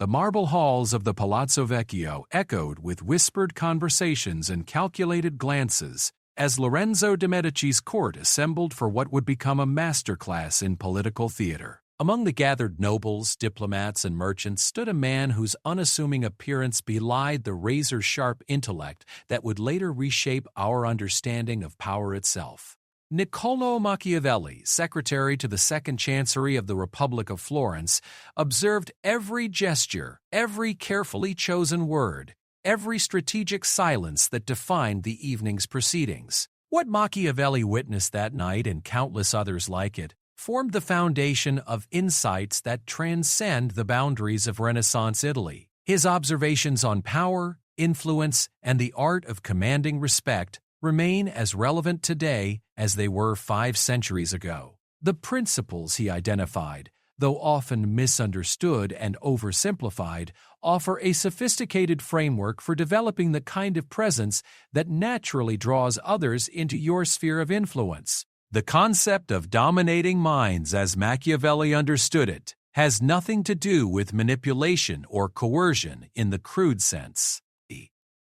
The marble halls of the Palazzo Vecchio echoed with whispered conversations and calculated glances as Lorenzo de' Medici's court assembled for what would become a masterclass in political theater. Among the gathered nobles, diplomats, and merchants stood a man whose unassuming appearance belied the razor-sharp intellect that would later reshape our understanding of power itself. Niccolò Machiavelli, secretary to the Second Chancery of the Republic of Florence, observed every gesture, every carefully chosen word, every strategic silence that defined the evening's proceedings. What Machiavelli witnessed that night, and countless others like it, formed the foundation of insights that transcend the boundaries of Renaissance Italy. His observations on power, influence, and the art of commanding respect remain as relevant today as they were 5 centuries ago. The principles he identified, though often misunderstood and oversimplified, offer a sophisticated framework for developing the kind of presence that naturally draws others into your sphere of influence. The concept of dominating minds as Machiavelli understood it has nothing to do with manipulation or coercion in the crude sense.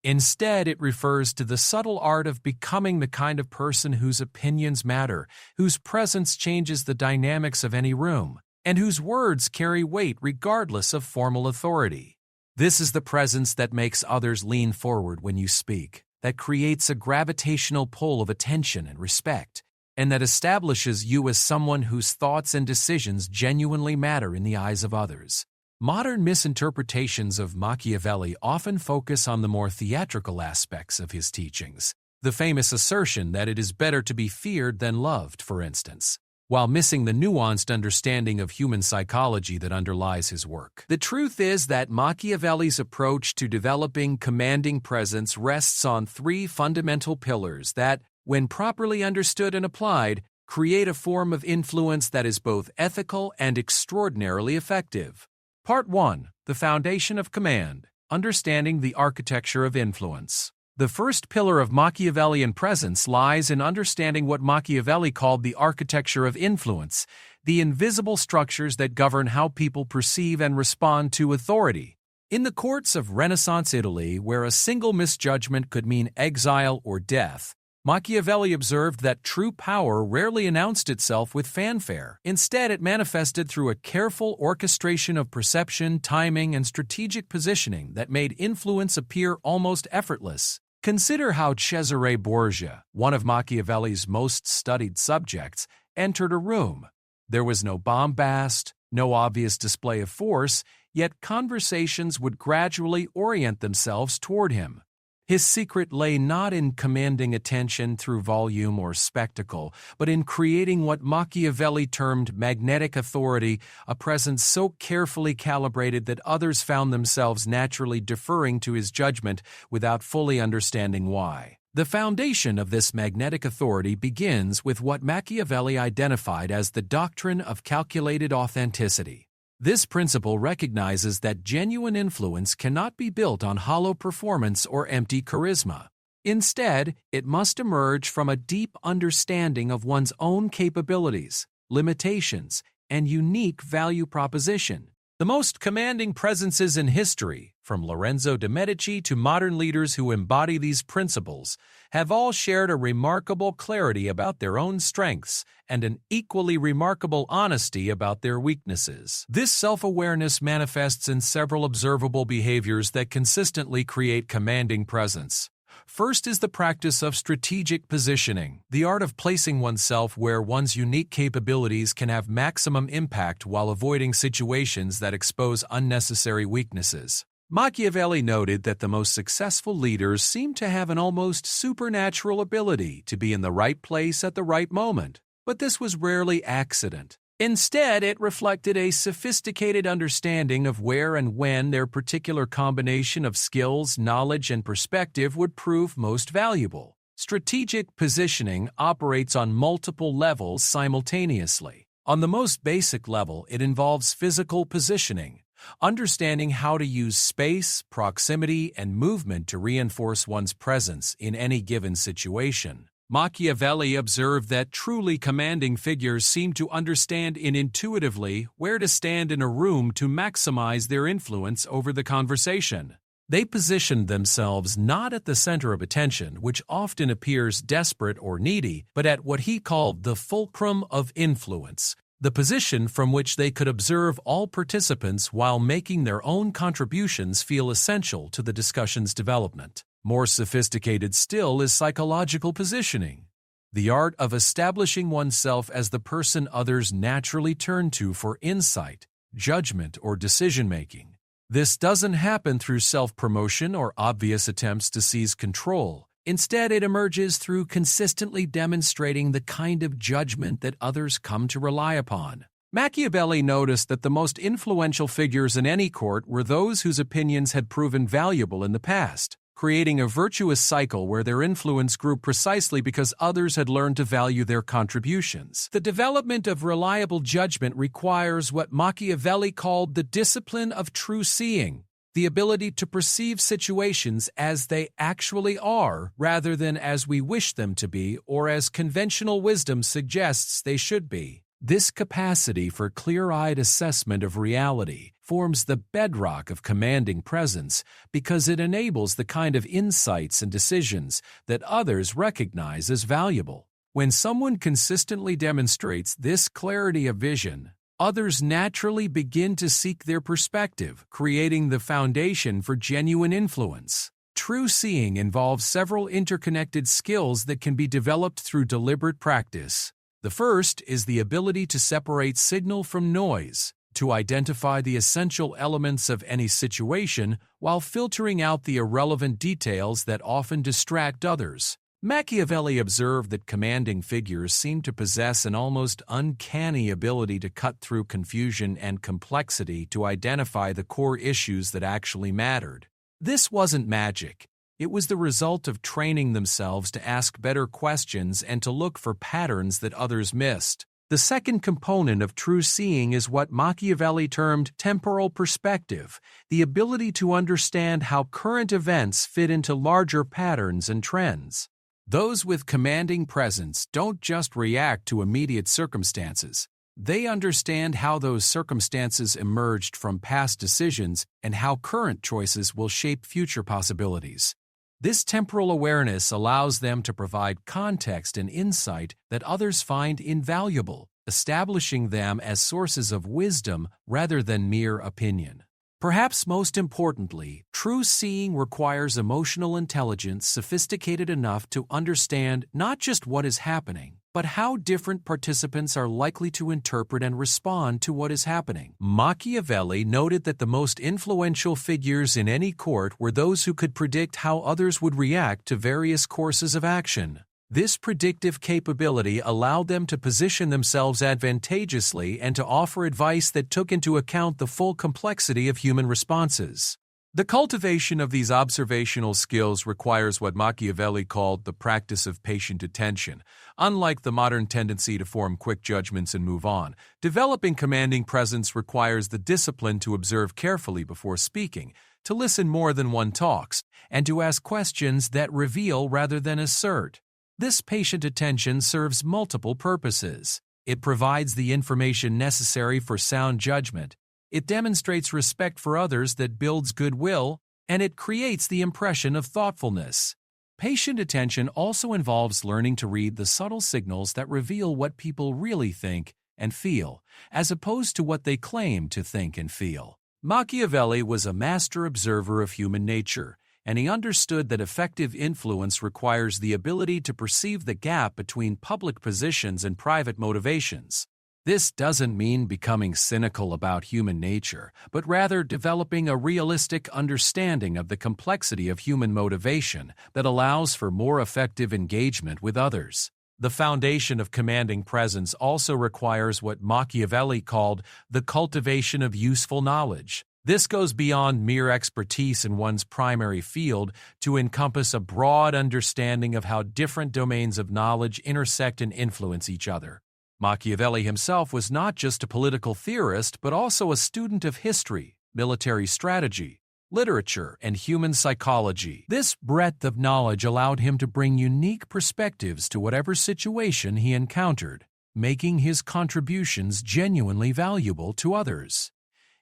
Instead, it refers to the subtle art of becoming the kind of person whose opinions matter, whose presence changes the dynamics of any room, and whose words carry weight regardless of formal authority. This is the presence that makes others lean forward when you speak, that creates a gravitational pull of attention and respect, and that establishes you as someone whose thoughts and decisions genuinely matter in the eyes of others. Modern misinterpretations of Machiavelli often focus on the more theatrical aspects of his teachings, the famous assertion that it is better to be feared than loved, for instance, while missing the nuanced understanding of human psychology that underlies his work. The truth is that Machiavelli's approach to developing commanding presence rests on 3 fundamental pillars that, when properly understood and applied, create a form of influence that is both ethical and extraordinarily effective. Part 1. The Foundation of Command. Understanding the Architecture of Influence. The first pillar of Machiavellian presence lies in understanding what Machiavelli called the architecture of influence, the invisible structures that govern how people perceive and respond to authority. In the courts of Renaissance Italy, where a single misjudgment could mean exile or death, Machiavelli observed that true power rarely announced itself with fanfare. Instead, it manifested through a careful orchestration of perception, timing, and strategic positioning that made influence appear almost effortless. Consider how Cesare Borgia, one of Machiavelli's most studied subjects, entered a room. There was no bombast, no obvious display of force, yet conversations would gradually orient themselves toward him. His secret lay not in commanding attention through volume or spectacle, but in creating what Machiavelli termed magnetic authority, a presence so carefully calibrated that others found themselves naturally deferring to his judgment without fully understanding why. The foundation of this magnetic authority begins with what Machiavelli identified as the doctrine of calculated authenticity. This principle recognizes that genuine influence cannot be built on hollow performance or empty charisma. Instead, it must emerge from a deep understanding of one's own capabilities, limitations, and unique value proposition. The most commanding presences in history, from Lorenzo de' Medici to modern leaders who embody these principles, have all shared a remarkable clarity about their own strengths and an equally remarkable honesty about their weaknesses. This self-awareness manifests in several observable behaviors that consistently create commanding presence. First is the practice of strategic positioning, the art of placing oneself where one's unique capabilities can have maximum impact while avoiding situations that expose unnecessary weaknesses. Machiavelli noted that the most successful leaders seem to have an almost supernatural ability to be in the right place at the right moment, but this was rarely accident. Instead, it reflected a sophisticated understanding of where and when their particular combination of skills, knowledge, and perspective would prove most valuable. Strategic positioning operates on multiple levels simultaneously. On the most basic level, it involves physical positioning, understanding how to use space, proximity, and movement to reinforce one's presence in any given situation. Machiavelli observed that truly commanding figures seem to understand intuitively where to stand in a room to maximize their influence over the conversation. They positioned themselves not at the center of attention, which often appears desperate or needy, but at what he called the fulcrum of influence, the position from which they could observe all participants while making their own contributions feel essential to the discussion's development. More sophisticated still is psychological positioning, the art of establishing oneself as the person others naturally turn to for insight, judgment, or decision-making. This doesn't happen through self-promotion or obvious attempts to seize control. Instead, it emerges through consistently demonstrating the kind of judgment that others come to rely upon. Machiavelli noticed that the most influential figures in any court were those whose opinions had proven valuable in the past, creating a virtuous cycle where their influence grew precisely because others had learned to value their contributions. The development of reliable judgment requires what Machiavelli called the discipline of true seeing, the ability to perceive situations as they actually are rather than as we wish them to be or as conventional wisdom suggests they should be. This capacity for clear-eyed assessment of reality forms the bedrock of commanding presence because it enables the kind of insights and decisions that others recognize as valuable. When someone consistently demonstrates this clarity of vision, others naturally begin to seek their perspective, creating the foundation for genuine influence. True seeing involves several interconnected skills that can be developed through deliberate practice. The first is the ability to separate signal from noise, to identify the essential elements of any situation while filtering out the irrelevant details that often distract others. Machiavelli observed that commanding figures seem to possess an almost uncanny ability to cut through confusion and complexity to identify the core issues that actually mattered. This wasn't magic. It was the result of training themselves to ask better questions and to look for patterns that others missed. The second component of true seeing is what Machiavelli termed temporal perspective, the ability to understand how current events fit into larger patterns and trends. Those with commanding presence don't just react to immediate circumstances. They understand how those circumstances emerged from past decisions and how current choices will shape future possibilities. This temporal awareness allows them to provide context and insight that others find invaluable, establishing them as sources of wisdom rather than mere opinion. Perhaps most importantly, true seeing requires emotional intelligence sophisticated enough to understand not just what is happening, but how different participants are likely to interpret and respond to what is happening. Machiavelli noted that the most influential figures in any court were those who could predict how others would react to various courses of action. This predictive capability allowed them to position themselves advantageously and to offer advice that took into account the full complexity of human responses. The cultivation of these observational skills requires what Machiavelli called the practice of patient attention. Unlike the modern tendency to form quick judgments and move on, developing commanding presence requires the discipline to observe carefully before speaking, to listen more than one talks, and to ask questions that reveal rather than assert. This patient attention serves multiple purposes. It provides the information necessary for sound judgment. It demonstrates respect for others that builds goodwill, and it creates the impression of thoughtfulness. Patient attention also involves learning to read the subtle signals that reveal what people really think and feel, as opposed to what they claim to think and feel. Machiavelli was a master observer of human nature, and he understood that effective influence requires the ability to perceive the gap between public positions and private motivations. This doesn't mean becoming cynical about human nature, but rather developing a realistic understanding of the complexity of human motivation that allows for more effective engagement with others. The foundation of commanding presence also requires what Machiavelli called the cultivation of useful knowledge. This goes beyond mere expertise in one's primary field to encompass a broad understanding of how different domains of knowledge intersect and influence each other. Machiavelli himself was not just a political theorist, but also a student of history, military strategy, literature, and human psychology. This breadth of knowledge allowed him to bring unique perspectives to whatever situation he encountered, making his contributions genuinely valuable to others.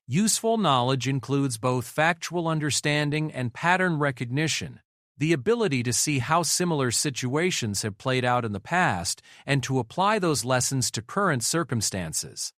Useful knowledge includes both factual understanding and pattern recognition, the ability to see how similar situations have played out in the past and to apply those lessons to current circumstances.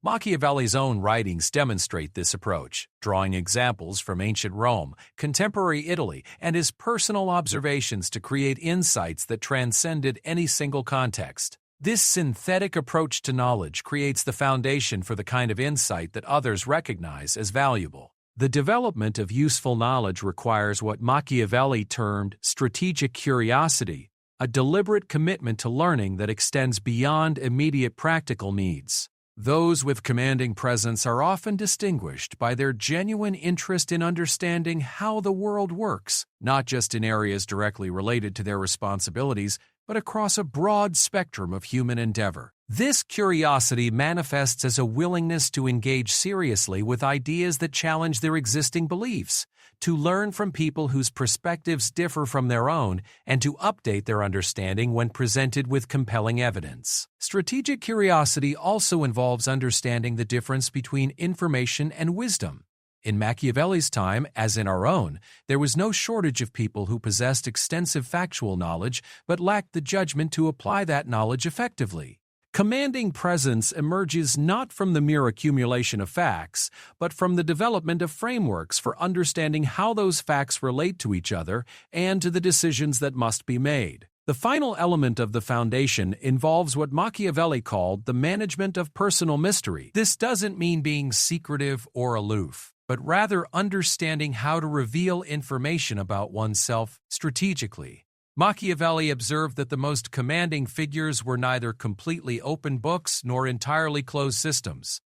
Machiavelli's own writings demonstrate this approach, drawing examples from ancient Rome, contemporary Italy, and his personal observations to create insights that transcended any single context. This synthetic approach to knowledge creates the foundation for the kind of insight that others recognize as valuable. The development of useful knowledge requires what Machiavelli termed strategic curiosity, a deliberate commitment to learning that extends beyond immediate practical needs. Those with commanding presence are often distinguished by their genuine interest in understanding how the world works, not just in areas directly related to their responsibilities, but across a broad spectrum of human endeavor. This curiosity manifests as a willingness to engage seriously with ideas that challenge their existing beliefs, to learn from people whose perspectives differ from their own, and to update their understanding when presented with compelling evidence. Strategic curiosity also involves understanding the difference between information and wisdom. In Machiavelli's time, as in our own, there was no shortage of people who possessed extensive factual knowledge but lacked the judgment to apply that knowledge effectively. Commanding presence emerges not from the mere accumulation of facts, but from the development of frameworks for understanding how those facts relate to each other and to the decisions that must be made. The final element of the foundation involves what Machiavelli called the management of personal mystery. This doesn't mean being secretive or aloof, but rather understanding how to reveal information about oneself strategically. Machiavelli observed that the most commanding figures were neither completely open books nor entirely closed systems.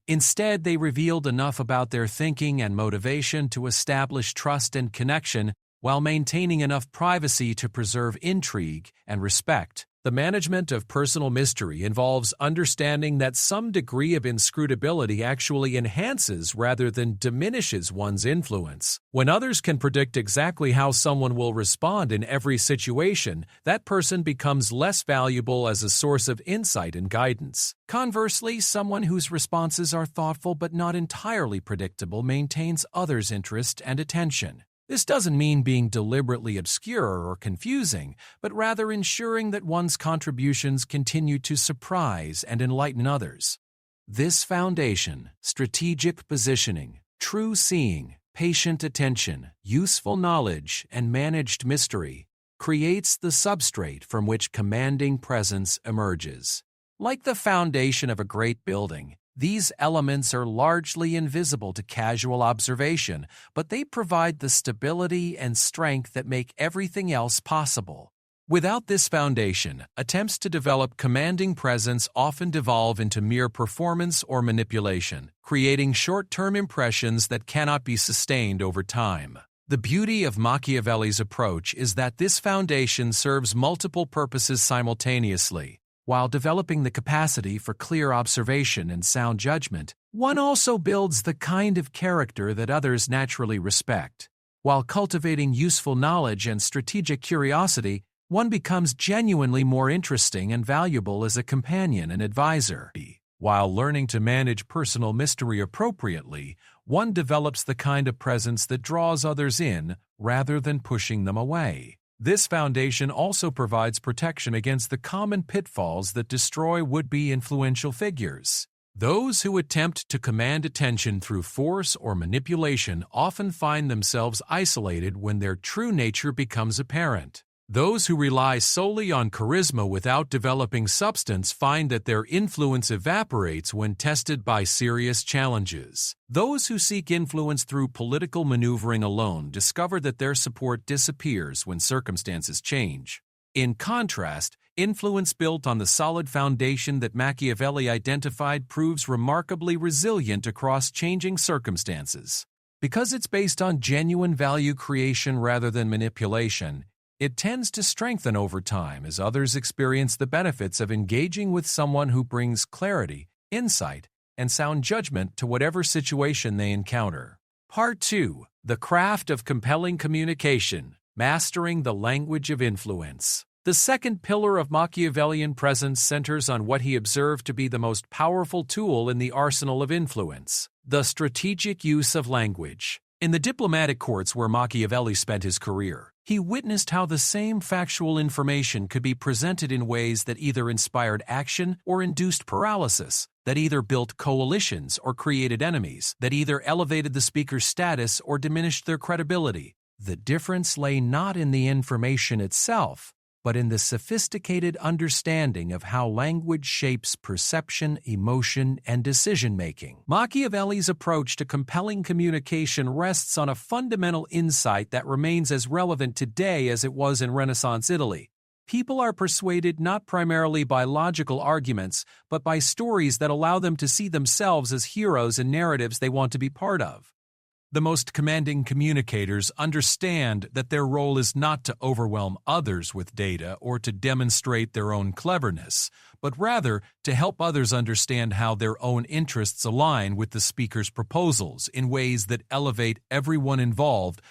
Instead, they revealed enough about their thinking and motivation to establish trust and connection while maintaining enough privacy to preserve intrigue and respect. The management of personal mystery involves understanding that some degree of inscrutability actually enhances rather than diminishes one's influence. When others can predict exactly how someone will respond in every situation, that person becomes less valuable as a source of insight and guidance. Conversely, someone whose responses are thoughtful but not entirely predictable maintains others' interest and attention. This doesn't mean being deliberately obscure or confusing, but rather ensuring that one's contributions continue to surprise and enlighten others. This foundation, strategic positioning, true seeing, patient attention, useful knowledge, and managed mystery, creates the substrate from which commanding presence emerges. Like the foundation of a great building, these elements are largely invisible to casual observation, but they provide the stability and strength that make everything else possible. Without this foundation, attempts to develop commanding presence often devolve into mere performance or manipulation, creating short-term impressions that cannot be sustained over time. The beauty of Machiavelli's approach is that this foundation serves multiple purposes simultaneously. While developing the capacity for clear observation and sound judgment, one also builds the kind of character that others naturally respect. While cultivating useful knowledge and strategic curiosity, one becomes genuinely more interesting and valuable as a companion and advisor. While learning to manage personal mystery appropriately, one develops the kind of presence that draws others in rather than pushing them away. This foundation also provides protection against the common pitfalls that destroy would-be influential figures. Those who attempt to command attention through force or manipulation often find themselves isolated when their true nature becomes apparent. Those who rely solely on charisma without developing substance find that their influence evaporates when tested by serious challenges. Those who seek influence through political maneuvering alone discover that their support disappears when circumstances change. In contrast, influence built on the solid foundation that Machiavelli identified proves remarkably resilient across changing circumstances. Because it's based on genuine value creation rather than manipulation, it tends to strengthen over time as others experience the benefits of engaging with someone who brings clarity, insight, and sound judgment to whatever situation they encounter. Part 2. The Craft of Compelling Communication, Mastering the Language of Influence. The second pillar of Machiavellian presence centers on what he observed to be the most powerful tool in the arsenal of influence: the strategic use of language. In the diplomatic courts where Machiavelli spent his career, he witnessed how the same factual information could be presented in ways that either inspired action or induced paralysis, that either built coalitions or created enemies, that either elevated the speaker's status or diminished their credibility. The difference lay not in the information itself, but in the sophisticated understanding of how language shapes perception, emotion, and decision-making. Machiavelli's approach to compelling communication rests on a fundamental insight that remains as relevant today as it was in Renaissance Italy. People are persuaded not primarily by logical arguments, but by stories that allow them to see themselves as heroes in narratives they want to be part of. The most commanding communicators understand that their role is not to overwhelm others with data or to demonstrate their own cleverness, but rather to help others understand how their own interests align with the speaker's proposals in ways that elevate everyone involved.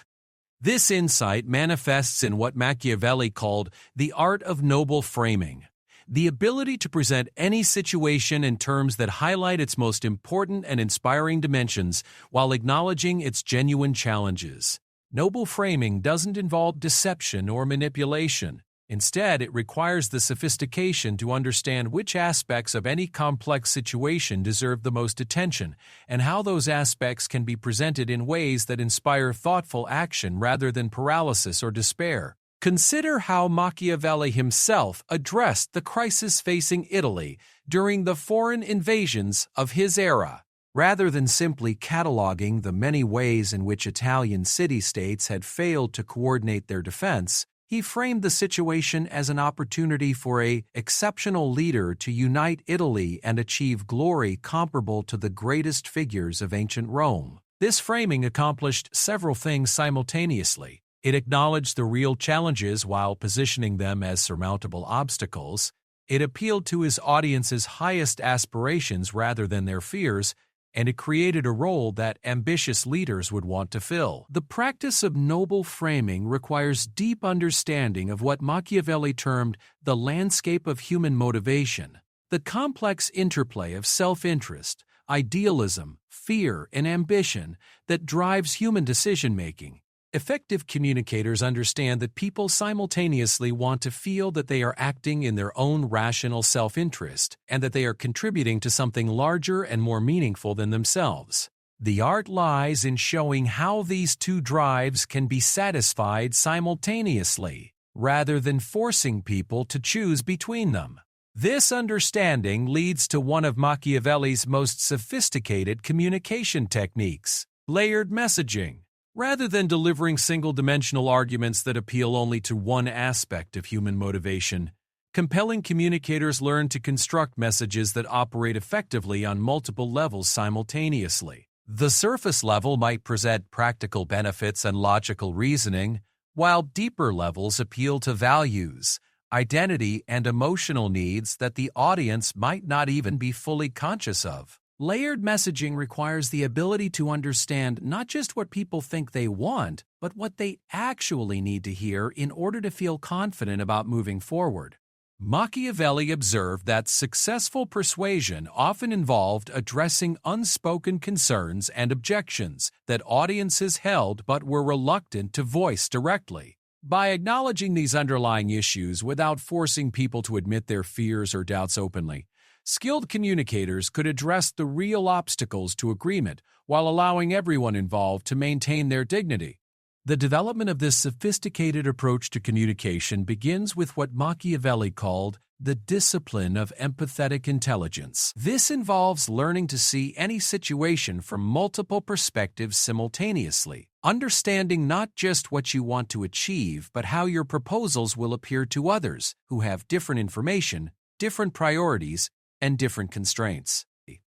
This insight manifests in what Machiavelli called the art of noble framing, the ability to present any situation in terms that highlight its most important and inspiring dimensions while acknowledging its genuine challenges. Noble framing doesn't involve deception or manipulation. Instead, it requires the sophistication to understand which aspects of any complex situation deserve the most attention, and how those aspects can be presented in ways that inspire thoughtful action rather than paralysis or despair. Consider how Machiavelli himself addressed the crisis facing Italy during the foreign invasions of his era. Rather than simply cataloging the many ways in which Italian city-states had failed to coordinate their defense, he framed the situation as an opportunity for an exceptional leader to unite Italy and achieve glory comparable to the greatest figures of ancient Rome. This framing accomplished several things simultaneously. It acknowledged the real challenges while positioning them as surmountable obstacles. It appealed to his audience's highest aspirations rather than their fears, and it created a role that ambitious leaders would want to fill. The practice of noble framing requires deep understanding of what Machiavelli termed the landscape of human motivation, the complex interplay of self-interest, idealism, fear, and ambition that drives human decision-making. Effective communicators understand that people simultaneously want to feel that they are acting in their own rational self-interest and that they are contributing to something larger and more meaningful than themselves. The art lies in showing how these two drives can be satisfied simultaneously, rather than forcing people to choose between them. This understanding leads to one of Machiavelli's most sophisticated communication techniques: layered messaging. Rather than delivering single-dimensional arguments that appeal only to one aspect of human motivation, compelling communicators learn to construct messages that operate effectively on multiple levels simultaneously. The surface level might present practical benefits and logical reasoning, while deeper levels appeal to values, identity, and emotional needs that the audience might not even be fully conscious of. Layered messaging requires the ability to understand not just what people think they want, but what they actually need to hear in order to feel confident about moving forward. Machiavelli observed that successful persuasion often involved addressing unspoken concerns and objections that audiences held but were reluctant to voice directly. By acknowledging these underlying issues without forcing people to admit their fears or doubts openly, skilled communicators could address the real obstacles to agreement while allowing everyone involved to maintain their dignity. The development of this sophisticated approach to communication begins with what Machiavelli called the discipline of empathetic intelligence. This involves learning to see any situation from multiple perspectives simultaneously, understanding not just what you want to achieve, but how your proposals will appear to others who have different information, different priorities, and different constraints.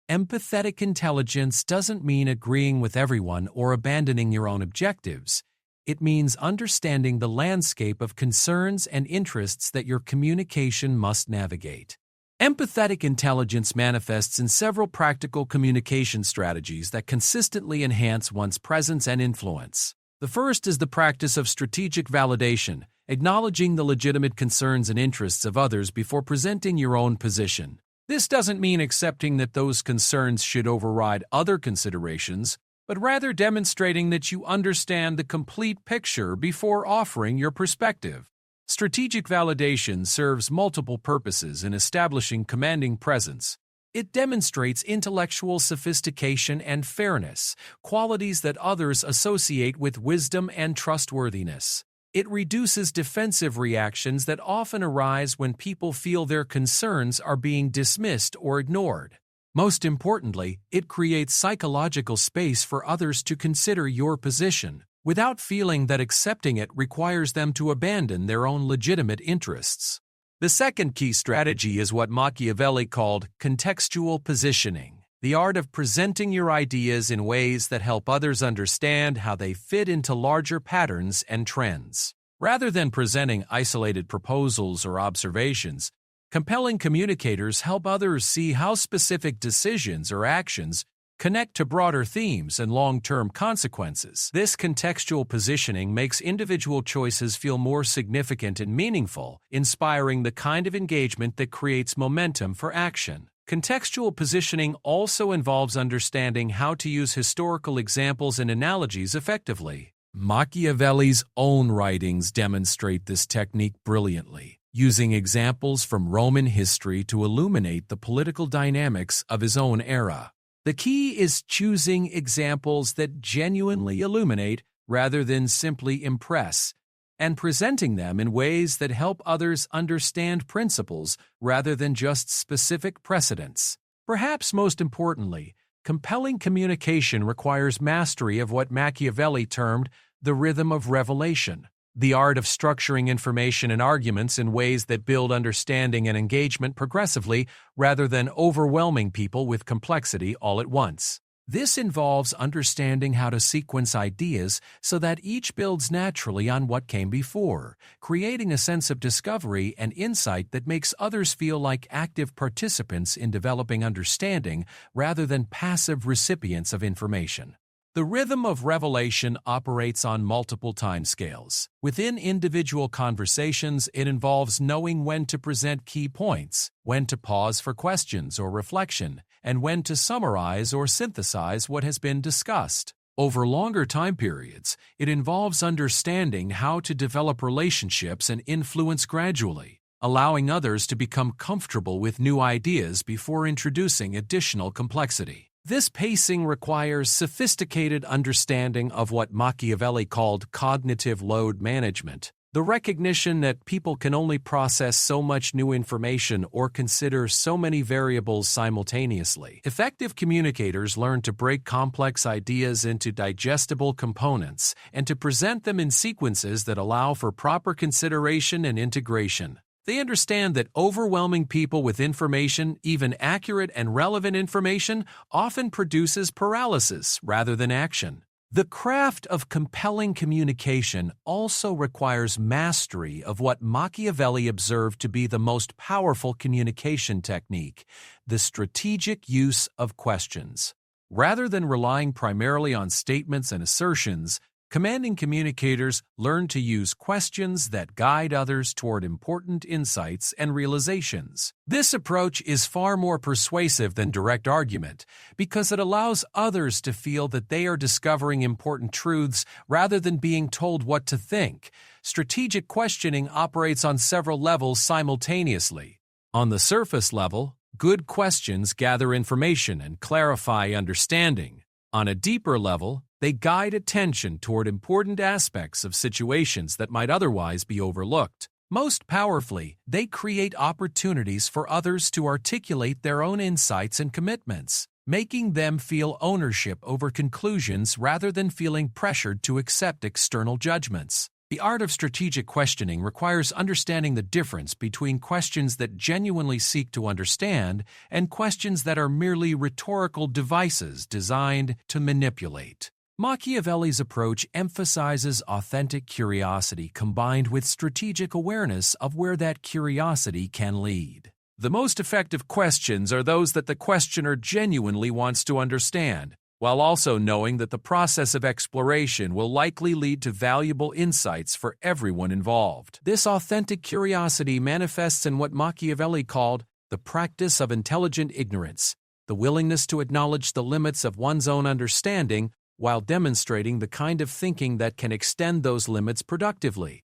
Empathetic intelligence doesn't mean agreeing with everyone or abandoning your own objectives. It means understanding the landscape of concerns and interests that your communication must navigate. Empathetic intelligence manifests in several practical communication strategies that consistently enhance one's presence and influence. The first is the practice of strategic validation, acknowledging the legitimate concerns and interests of others before presenting your own position. This doesn't mean accepting that those concerns should override other considerations, but rather demonstrating that you understand the complete picture before offering your perspective. Strategic validation serves multiple purposes in establishing commanding presence. It demonstrates intellectual sophistication and fairness, qualities that others associate with wisdom and trustworthiness. It reduces defensive reactions that often arise when people feel their concerns are being dismissed or ignored. Most importantly, it creates psychological space for others to consider your position, without feeling that accepting it requires them to abandon their own legitimate interests. The second key strategy is what Machiavelli called contextual positioning, the art of presenting your ideas in ways that help others understand how they fit into larger patterns and trends. Rather than presenting isolated proposals or observations, compelling communicators help others see how specific decisions or actions connect to broader themes and long-term consequences. This contextual positioning makes individual choices feel more significant and meaningful, inspiring the kind of engagement that creates momentum for action. Contextual positioning also involves understanding how to use historical examples and analogies effectively. Machiavelli's own writings demonstrate this technique brilliantly, using examples from Roman history to illuminate the political dynamics of his own era. The key is choosing examples that genuinely illuminate rather than simply impress, and presenting them in ways that help others understand principles rather than just specific precedents. Perhaps most importantly, compelling communication requires mastery of what Machiavelli termed the rhythm of revelation, the art of structuring information and arguments in ways that build understanding and engagement progressively rather than overwhelming people with complexity all at once. This involves understanding how to sequence ideas so that each builds naturally on what came before, creating a sense of discovery and insight that makes others feel like active participants in developing understanding rather than passive recipients of information. The rhythm of revelation operates on multiple timescales. Within individual conversations, it involves knowing when to present key points, when to pause for questions or reflection, and when to summarize or synthesize what has been discussed. Over longer time periods, it involves understanding how to develop relationships and influence gradually, allowing others to become comfortable with new ideas before introducing additional complexity. This pacing requires sophisticated understanding of what Machiavelli called cognitive load management, the recognition that people can only process so much new information or consider so many variables simultaneously. Effective communicators learn to break complex ideas into digestible components and to present them in sequences that allow for proper consideration and integration. They understand that overwhelming people with information, even accurate and relevant information, often produces paralysis rather than action. The craft of compelling communication also requires mastery of what Machiavelli observed to be the most powerful communication technique, the strategic use of questions. Rather than relying primarily on statements and assertions, commanding communicators learn to use questions that guide others toward important insights and realizations. This approach is far more persuasive than direct argument because it allows others to feel that they are discovering important truths rather than being told what to think. Strategic questioning operates on several levels simultaneously. On the surface level, good questions gather information and clarify understanding. On a deeper level, they guide attention toward important aspects of situations that might otherwise be overlooked. Most powerfully, they create opportunities for others to articulate their own insights and commitments, making them feel ownership over conclusions rather than feeling pressured to accept external judgments. The art of strategic questioning requires understanding the difference between questions that genuinely seek to understand and questions that are merely rhetorical devices designed to manipulate. Machiavelli's approach emphasizes authentic curiosity combined with strategic awareness of where that curiosity can lead. The most effective questions are those that the questioner genuinely wants to understand, while also knowing that the process of exploration will likely lead to valuable insights for everyone involved. This authentic curiosity manifests in what Machiavelli called the practice of intelligent ignorance, the willingness to acknowledge the limits of one's own understanding while demonstrating the kind of thinking that can extend those limits productively.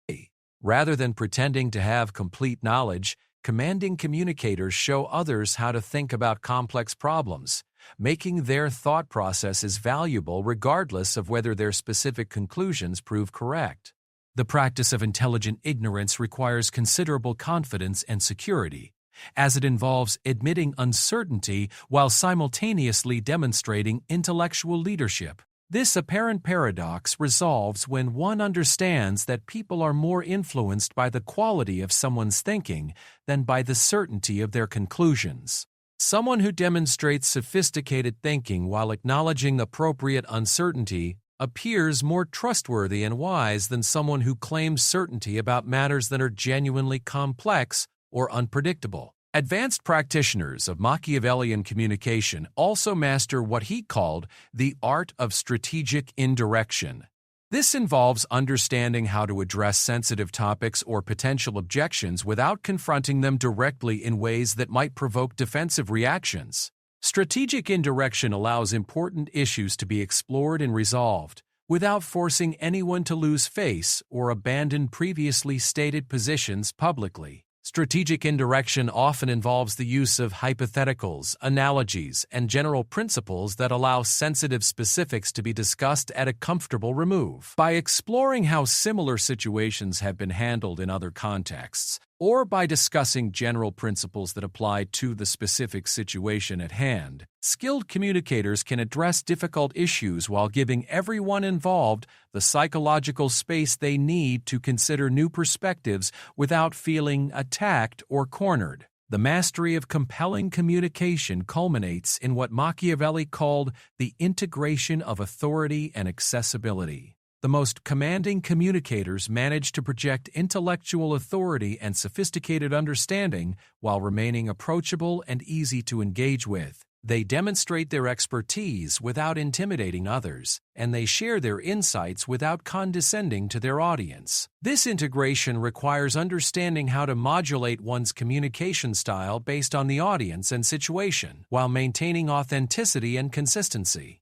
Rather than pretending to have complete knowledge, commanding communicators show others how to think about complex problems, making their thought processes valuable regardless of whether their specific conclusions prove correct. The practice of intelligent ignorance requires considerable confidence and security, as it involves admitting uncertainty while simultaneously demonstrating intellectual leadership. This apparent paradox resolves when one understands that people are more influenced by the quality of someone's thinking than by the certainty of their conclusions. Someone who demonstrates sophisticated thinking while acknowledging appropriate uncertainty appears more trustworthy and wise than someone who claims certainty about matters that are genuinely complex or unpredictable. Advanced practitioners of Machiavellian communication also master what he called the art of strategic indirection. This involves understanding how to address sensitive topics or potential objections without confronting them directly in ways that might provoke defensive reactions. Strategic indirection allows important issues to be explored and resolved without forcing anyone to lose face or abandon previously stated positions publicly. Strategic indirection often involves the use of hypotheticals, analogies, and general principles that allow sensitive specifics to be discussed at a comfortable remove. By exploring how similar situations have been handled in other contexts, or by discussing general principles that apply to the specific situation at hand, skilled communicators can address difficult issues while giving everyone involved the psychological space they need to consider new perspectives without feeling attacked or cornered. The mastery of compelling communication culminates in what Machiavelli called the integration of authority and accessibility. The most commanding communicators manage to project intellectual authority and sophisticated understanding while remaining approachable and easy to engage with. They demonstrate their expertise without intimidating others, and they share their insights without condescending to their audience. This integration requires understanding how to modulate one's communication style based on the audience and situation, while maintaining authenticity and consistency.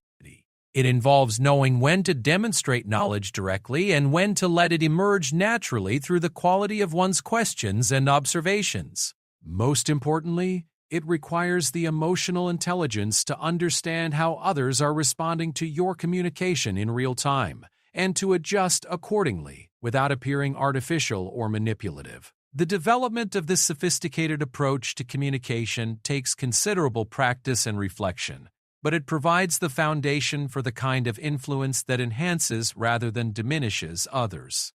It involves knowing when to demonstrate knowledge directly and when to let it emerge naturally through the quality of one's questions and observations. Most importantly, it requires the emotional intelligence to understand how others are responding to your communication in real time, and to adjust accordingly without appearing artificial or manipulative. The development of this sophisticated approach to communication takes considerable practice and reflection, but it provides the foundation for the kind of influence that enhances rather than diminishes others.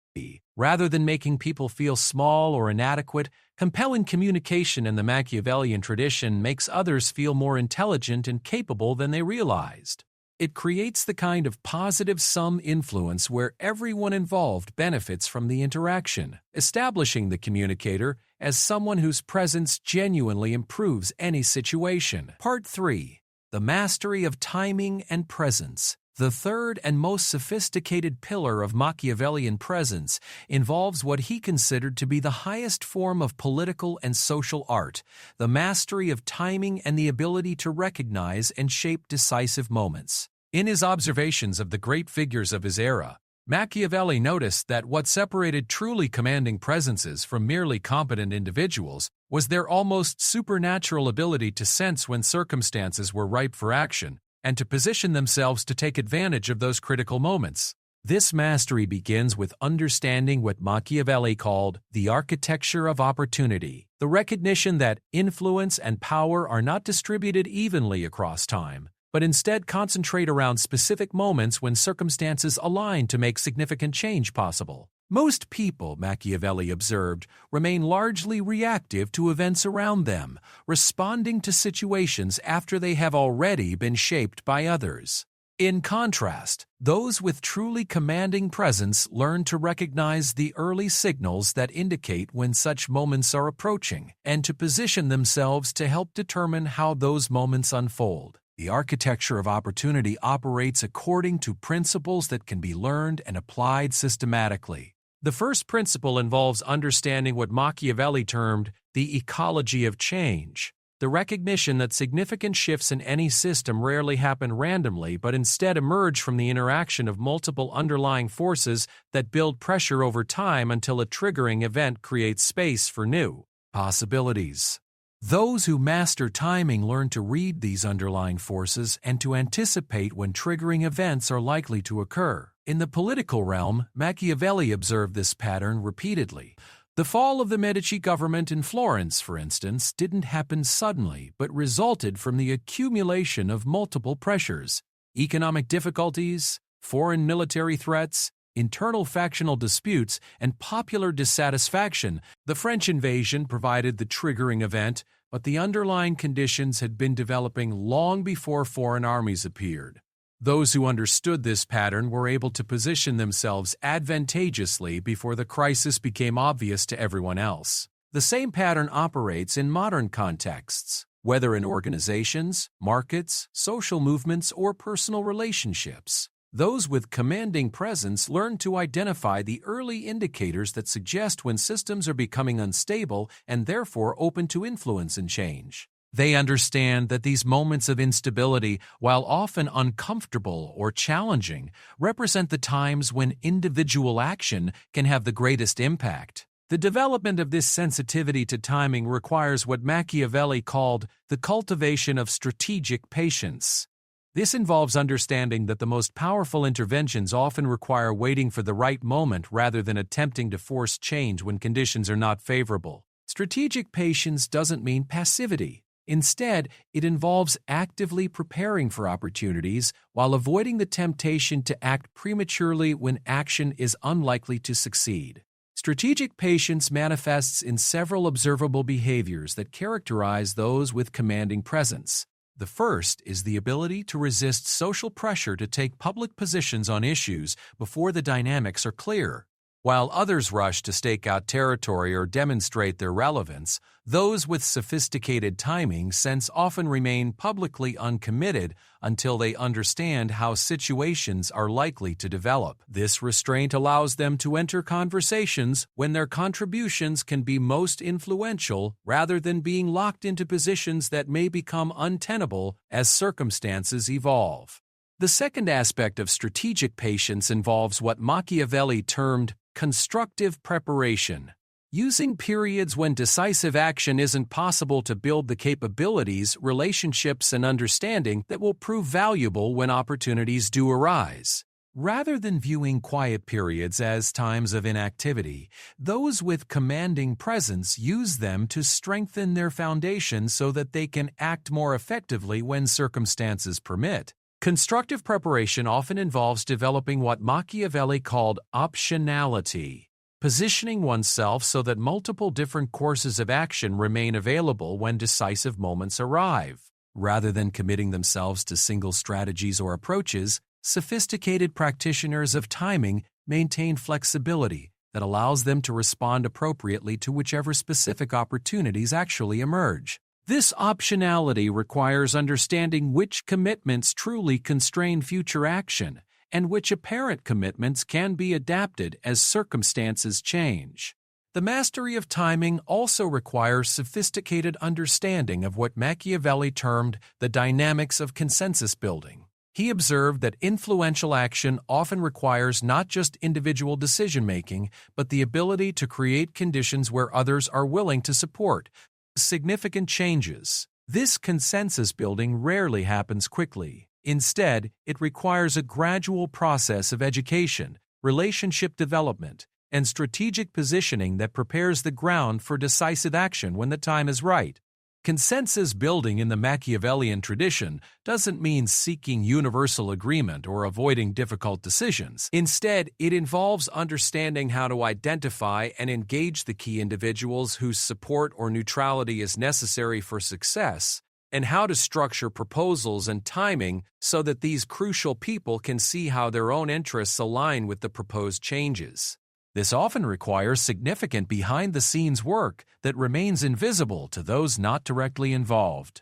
Rather than making people feel small or inadequate, compelling communication in the Machiavellian tradition makes others feel more intelligent and capable than they realized. It creates the kind of positive sum influence where everyone involved benefits from the interaction, establishing the communicator as someone whose presence genuinely improves any situation. Part 3. The mastery of timing and presence. The third and most sophisticated pillar of Machiavellian presence involves what he considered to be the highest form of political and social art, the mastery of timing and the ability to recognize and shape decisive moments. In his observations of the great figures of his era, Machiavelli noticed that what separated truly commanding presences from merely competent individuals was their almost supernatural ability to sense when circumstances were ripe for action and to position themselves to take advantage of those critical moments. This mastery begins with understanding what Machiavelli called the architecture of opportunity, the recognition that influence and power are not distributed evenly across time, but instead concentrate around specific moments when circumstances align to make significant change possible. Most people, Machiavelli observed, remain largely reactive to events around them, responding to situations after they have already been shaped by others. In contrast, those with truly commanding presence learn to recognize the early signals that indicate when such moments are approaching and to position themselves to help determine how those moments unfold. The architecture of opportunity operates according to principles that can be learned and applied systematically. The first principle involves understanding what Machiavelli termed the ecology of change, the recognition that significant shifts in any system rarely happen randomly but instead emerge from the interaction of multiple underlying forces that build pressure over time until a triggering event creates space for new possibilities. Those who master timing learn to read these underlying forces and to anticipate when triggering events are likely to occur. In the political realm, Machiavelli observed this pattern repeatedly. The fall of the Medici government in Florence, for instance, didn't happen suddenly but resulted from the accumulation of multiple pressures: economic difficulties, foreign military threats, internal factional disputes, and popular dissatisfaction. The French invasion provided the triggering event, but the underlying conditions had been developing long before foreign armies appeared. Those who understood this pattern were able to position themselves advantageously before the crisis became obvious to everyone else. The same pattern operates in modern contexts, whether in organizations, markets, social movements, or personal relationships. Those with commanding presence learn to identify the early indicators that suggest when systems are becoming unstable and therefore open to influence and change. They understand that these moments of instability, while often uncomfortable or challenging, represent the times when individual action can have the greatest impact. The development of this sensitivity to timing requires what Machiavelli called the cultivation of strategic patience. This involves understanding that the most powerful interventions often require waiting for the right moment rather than attempting to force change when conditions are not favorable. Strategic patience doesn't mean passivity. Instead, it involves actively preparing for opportunities while avoiding the temptation to act prematurely when action is unlikely to succeed. Strategic patience manifests in several observable behaviors that characterize those with commanding presence. The first is the ability to resist social pressure to take public positions on issues before the dynamics are clear. While others rush to stake out territory or demonstrate their relevance, those with sophisticated timing sense often remain publicly uncommitted until they understand how situations are likely to develop. This restraint allows them to enter conversations when their contributions can be most influential rather than being locked into positions that may become untenable as circumstances evolve. The second aspect of strategic patience involves what Machiavelli termed constructive preparation. Using periods when decisive action isn't possible to build the capabilities, relationships, and understanding that will prove valuable when opportunities do arise. Rather than viewing quiet periods as times of inactivity, those with commanding presence use them to strengthen their foundation so that they can act more effectively when circumstances permit. Constructive preparation often involves developing what Machiavelli called optionality, positioning oneself so that multiple different courses of action remain available when decisive moments arrive. Rather than committing themselves to single strategies or approaches, sophisticated practitioners of timing maintain flexibility that allows them to respond appropriately to whichever specific opportunities actually emerge. This optionality requires understanding which commitments truly constrain future action and which apparent commitments can be adapted as circumstances change. The mastery of timing also requires sophisticated understanding of what Machiavelli termed the dynamics of consensus building. He observed that influential action often requires not just individual decision-making, but the ability to create conditions where others are willing to support significant changes. This consensus building rarely happens quickly. Instead, it requires a gradual process of education, relationship development, and strategic positioning that prepares the ground for decisive action when the time is right. Consensus building in the Machiavellian tradition doesn't mean seeking universal agreement or avoiding difficult decisions. Instead, it involves understanding how to identify and engage the key individuals whose support or neutrality is necessary for success, and how to structure proposals and timing so that these crucial people can see how their own interests align with the proposed changes. This often requires significant behind-the-scenes work that remains invisible to those not directly involved.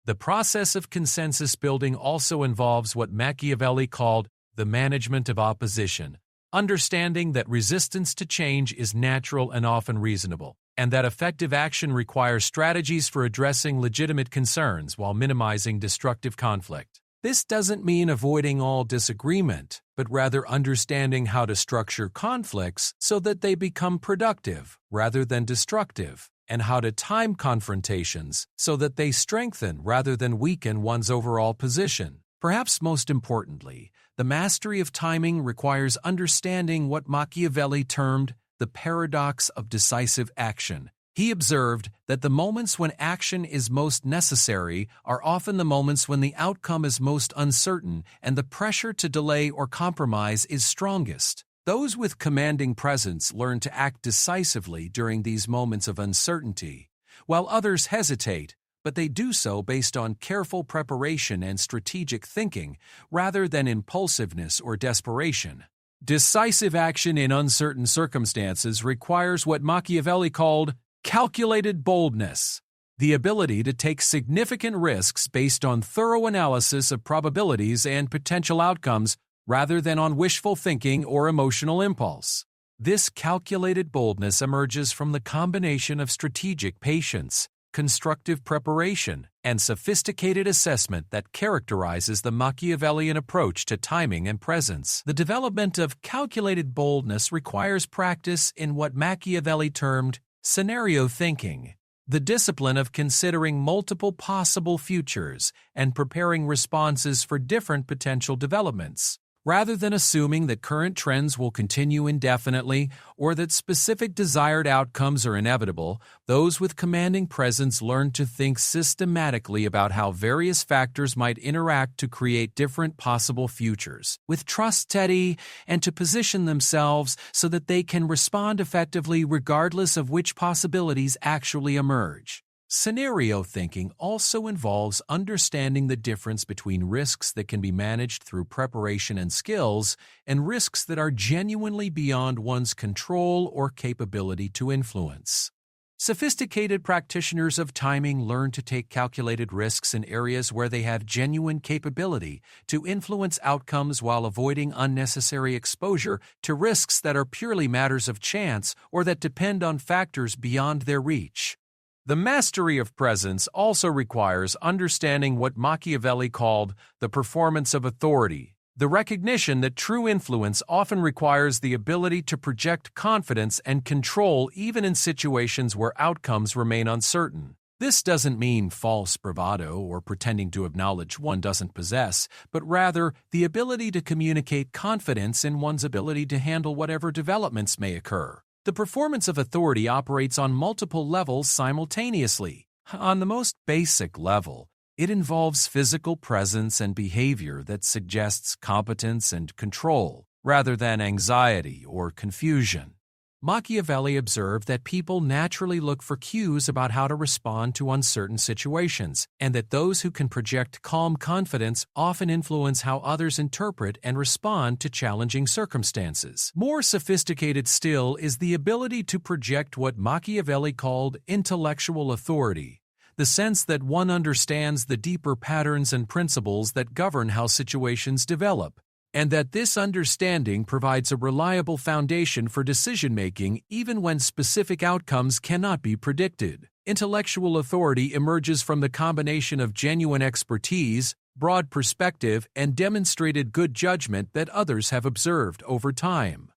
The process of consensus building also involves what Machiavelli called the management of opposition, understanding that resistance to change is natural and often reasonable, and that effective action requires strategies for addressing legitimate concerns while minimizing destructive conflict. This doesn't mean avoiding all disagreement, but rather understanding how to structure conflicts so that they become productive rather than destructive, and how to time confrontations so that they strengthen rather than weaken one's overall position. Perhaps most importantly, the mastery of timing requires understanding what Machiavelli termed the paradox of decisive action. He observed that the moments when action is most necessary are often the moments when the outcome is most uncertain and the pressure to delay or compromise is strongest. Those with commanding presence learn to act decisively during these moments of uncertainty, while others hesitate, but they do so based on careful preparation and strategic thinking rather than impulsiveness or desperation. Decisive action in uncertain circumstances requires what Machiavelli called calculated boldness, the ability to take significant risks based on thorough analysis of probabilities and potential outcomes rather than on wishful thinking or emotional impulse. This calculated boldness emerges from the combination of strategic patience, constructive preparation, and sophisticated assessment that characterizes the Machiavellian approach to timing and presence. The development of calculated boldness requires practice in what Machiavelli termed scenario thinking, the discipline of considering multiple possible futures and preparing responses for different potential developments. Rather than assuming that current trends will continue indefinitely or that specific desired outcomes are inevitable, those with commanding presence learn to think systematically about how various factors might interact to create different possible futures, with trust steady, and to position themselves so that they can respond effectively regardless of which possibilities actually emerge. Scenario thinking also involves understanding the difference between risks that can be managed through preparation and skills and risks that are genuinely beyond one's control or capability to influence. Sophisticated practitioners of timing learn to take calculated risks in areas where they have genuine capability to influence outcomes while avoiding unnecessary exposure to risks that are purely matters of chance or that depend on factors beyond their reach. The mastery of presence also requires understanding what Machiavelli called the performance of authority, the recognition that true influence often requires the ability to project confidence and control even in situations where outcomes remain uncertain. This doesn't mean false bravado or pretending to have knowledge one doesn't possess, but rather the ability to communicate confidence in one's ability to handle whatever developments may occur. The performance of authority operates on multiple levels simultaneously. On the most basic level, it involves physical presence and behavior that suggests competence and control, rather than anxiety or confusion. Machiavelli observed that people naturally look for cues about how to respond to uncertain situations, and that those who can project calm confidence often influence how others interpret and respond to challenging circumstances. More sophisticated still is the ability to project what Machiavelli called intellectual authority, the sense that one understands the deeper patterns and principles that govern how situations develop, and that this understanding provides a reliable foundation for decision-making even when specific outcomes cannot be predicted. Intellectual authority emerges from the combination of genuine expertise, broad perspective, and demonstrated good judgment that others have observed over time.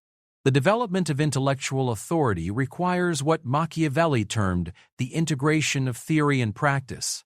The development of intellectual authority requires what Machiavelli termed the integration of theory and practice.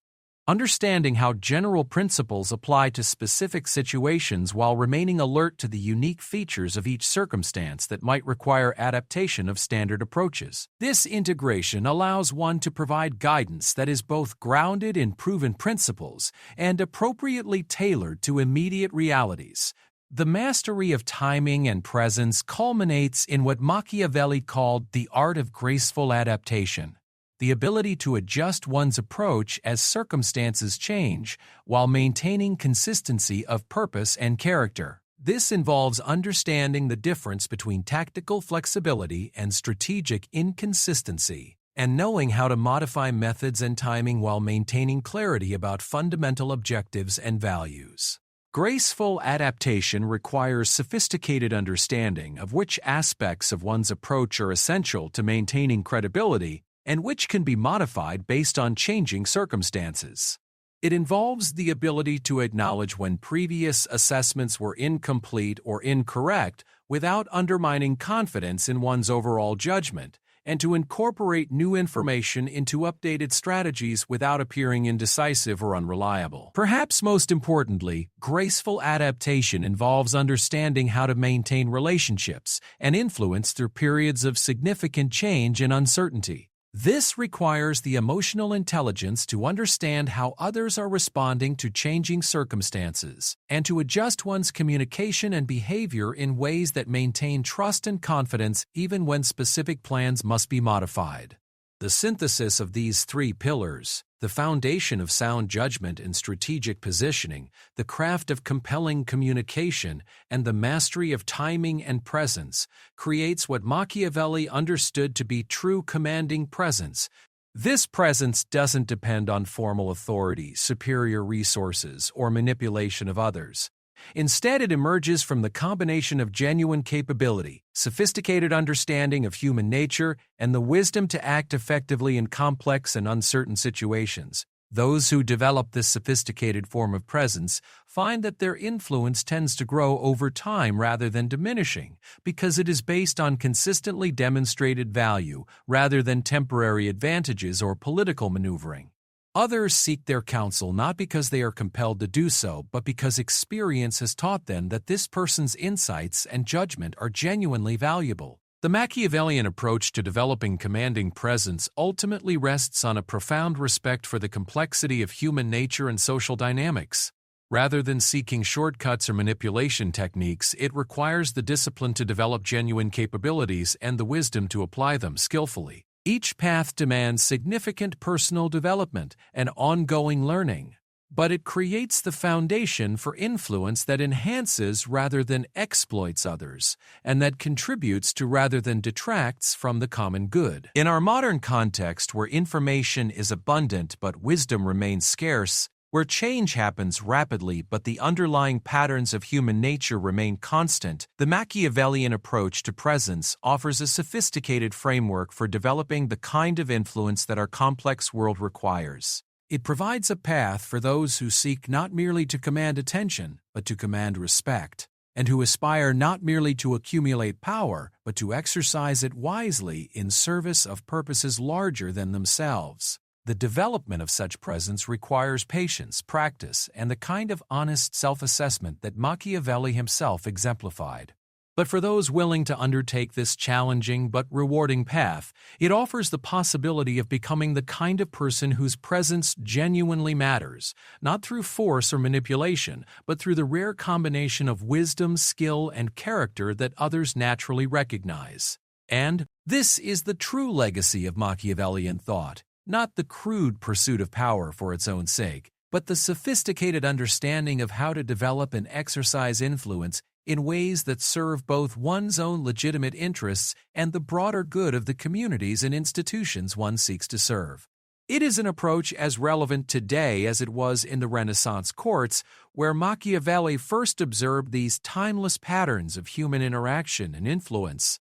Understanding how general principles apply to specific situations while remaining alert to the unique features of each circumstance that might require adaptation of standard approaches. This integration allows one to provide guidance that is both grounded in proven principles and appropriately tailored to immediate realities. The mastery of timing and presence culminates in what Machiavelli called the art of graceful adaptation. the ability to adjust one's approach as circumstances change, while maintaining consistency of purpose and character. This involves understanding the difference between tactical flexibility and strategic inconsistency, and knowing how to modify methods and timing while maintaining clarity about fundamental objectives and values. Graceful adaptation requires sophisticated understanding of which aspects of one's approach are essential to maintaining credibility and which can be modified based on changing circumstances. It involves the ability to acknowledge when previous assessments were incomplete or incorrect without undermining confidence in one's overall judgment, and to incorporate new information into updated strategies without appearing indecisive or unreliable. Perhaps most importantly, graceful adaptation involves understanding how to maintain relationships and influence through periods of significant change and uncertainty. This requires the emotional intelligence to understand how others are responding to changing circumstances, and to adjust one's communication and behavior in ways that maintain trust and confidence even when specific plans must be modified. The synthesis of these three pillars, the foundation of sound judgment and strategic positioning, the craft of compelling communication, and the mastery of timing and presence, creates what Machiavelli understood to be true commanding presence. This presence doesn't depend on formal authority, superior resources, or manipulation of others. Instead, it emerges from the combination of genuine capability, sophisticated understanding of human nature, and the wisdom to act effectively in complex and uncertain situations. Those who develop this sophisticated form of presence find that their influence tends to grow over time rather than diminishing, because it is based on consistently demonstrated value rather than temporary advantages or political maneuvering. Others seek their counsel not because they are compelled to do so, but because experience has taught them that this person's insights and judgment are genuinely valuable. The Machiavellian approach to developing commanding presence ultimately rests on a profound respect for the complexity of human nature and social dynamics. Rather than seeking shortcuts or manipulation techniques, it requires the discipline to develop genuine capabilities and the wisdom to apply them skillfully. Each path demands significant personal development and ongoing learning, but it creates the foundation for influence that enhances rather than exploits others, and that contributes to rather than detracts from the common good. In our modern context, where information is abundant but wisdom remains scarce, where change happens rapidly but the underlying patterns of human nature remain constant, the Machiavellian approach to presence offers a sophisticated framework for developing the kind of influence that our complex world requires. It provides a path for those who seek not merely to command attention, but to command respect, and who aspire not merely to accumulate power, but to exercise it wisely in service of purposes larger than themselves. The development of such presence requires patience, practice, and the kind of honest self-assessment that Machiavelli himself exemplified. But for those willing to undertake this challenging but rewarding path, it offers the possibility of becoming the kind of person whose presence genuinely matters, not through force or manipulation, but through the rare combination of wisdom, skill, and character that others naturally recognize. And this is the true legacy of Machiavellian thought. Not the crude pursuit of power for its own sake, but the sophisticated understanding of how to develop and exercise influence in ways that serve both one's own legitimate interests and the broader good of the communities and institutions one seeks to serve. It is an approach as relevant today as it was in the Renaissance courts, where Machiavelli first observed these timeless patterns of human interaction and influence.